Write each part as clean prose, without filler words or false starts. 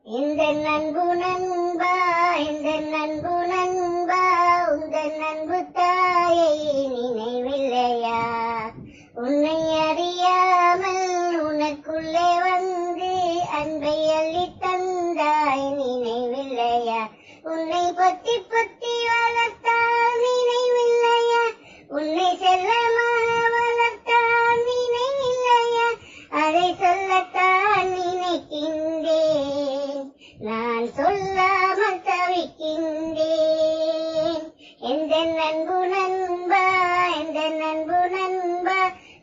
இந்த நண்பு நண்பா, இந்த நண்பு நண்பா, உந்தன் நண்பு தாயை நினைவில்லையா? உன்னை அறியாமல் உனக்குள்ளே வந்து அன்பை அள்ளி தந்தாய் நினைவில்லையா? உன்னை பொத்தி பொத்தி வளர்த்தால் நினைவில்லையா? உன்னை செல்லமாக வளர்த்தால் நினைவில்லையா? அதை சொல்லத்தான் நினைக்கின்றேன், நான் சொல்லாமல் தவிக்கின்றேன். எந்த நண்பு நண்பா, எந்த நண்பு நண்பா,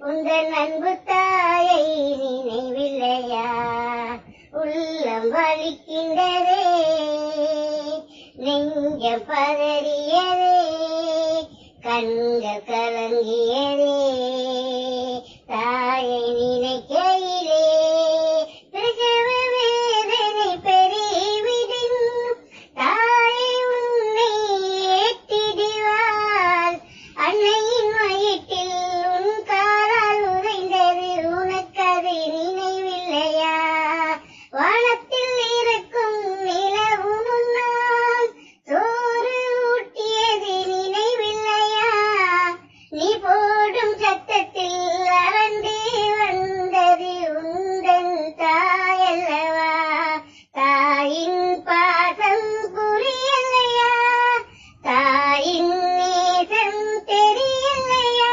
உந்தன் அன்பு தாயை நினைவில்லையா? உள்ளம் வலிக்கின்றதே, நெஞ்சம் பதறியதே, கண்கள் கலங்கியதே, தாயை நினைக்கையிலே பிரசவ வேதனை பெருகிவிடும். தாயை உன்னை ஏற்றிடுவாள், அன்னையின் வயிற்றில் உன் காலால் உறைந்தது, உனக்கது நினைவில்லையா? வானத்தில் இருக்கும் நிலவு முன்னால் சோறு ஊட்டியது நினைவில்லையா? நீ போடும் சத்தத்தில் அரண்டு வந்தது உந்தன் தாயல்லவா? தாயின் பாசம் புரியலையா? தாயின் நேசம் தெரியலையா?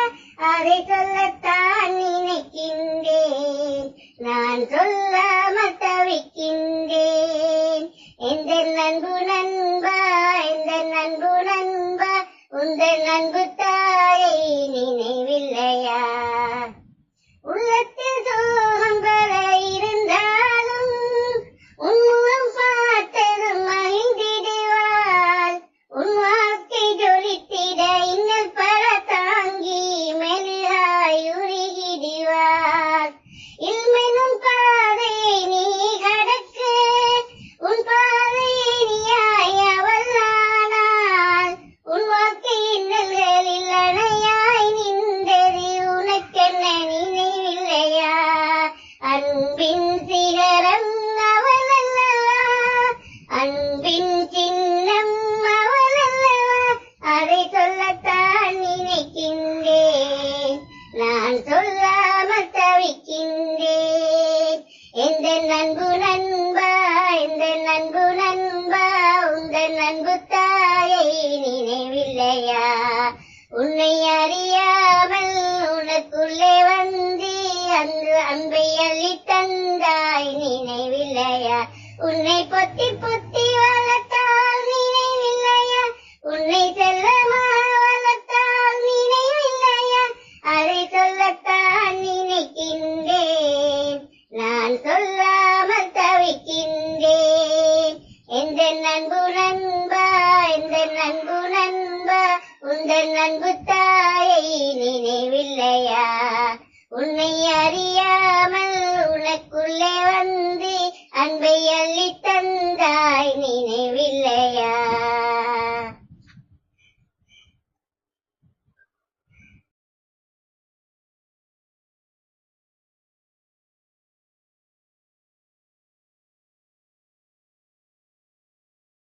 அதை சொல்லத்தான் நினைக்கின்றேன், நான் சொல்லாமல் தவிக்கின்றேன். எந்த நண்பு நண்பா, எந்த நண்பு நண்பா, உந்தன் அன்பு தாயை நினைவில்லையா? உள்ளத்தில் சோகம் பல இருந்தாலும் உன் முகம் பார்த்ததும் மகிழ்ந்திடுவாள். உன் வாழ்க்கை ஜொலித்திட இன்னல் பல தாங்கி மெழுகாய் உருகிடுவாள். இல்மெனும் பாதையை நீ கடக்க உன் பாதையை நீயாய் அவள் ஆனாள். உன் வாழ்க்கை இன்னல்களில் அணையாய் நின்றது, உனக்கென்ன நினைவில்லையா? அன்பின் சிகரம் அவள் அல்லவா? அன்பின் சின்னம் அவள் அல்லவா? அதை சொல்லத்தான் நினைக்கின்றேன், நான் சொல்லாமல் தவிக்கின்றேன். எந்த நண்பு நண்பா, எந்த நண்பு நண்பா, உந்தன் அன்பு தாயை நினைவில்லையா? உன்னை அறியாமல் உனக்குள்ளே வந்து அந்த அன்பை அள்ளி தந்தாய் நினைவில்லையா? உன்னை பொத்தி பொத்தி வளர்த்தால் நினைவில்லையா? உன்னை செல்லமா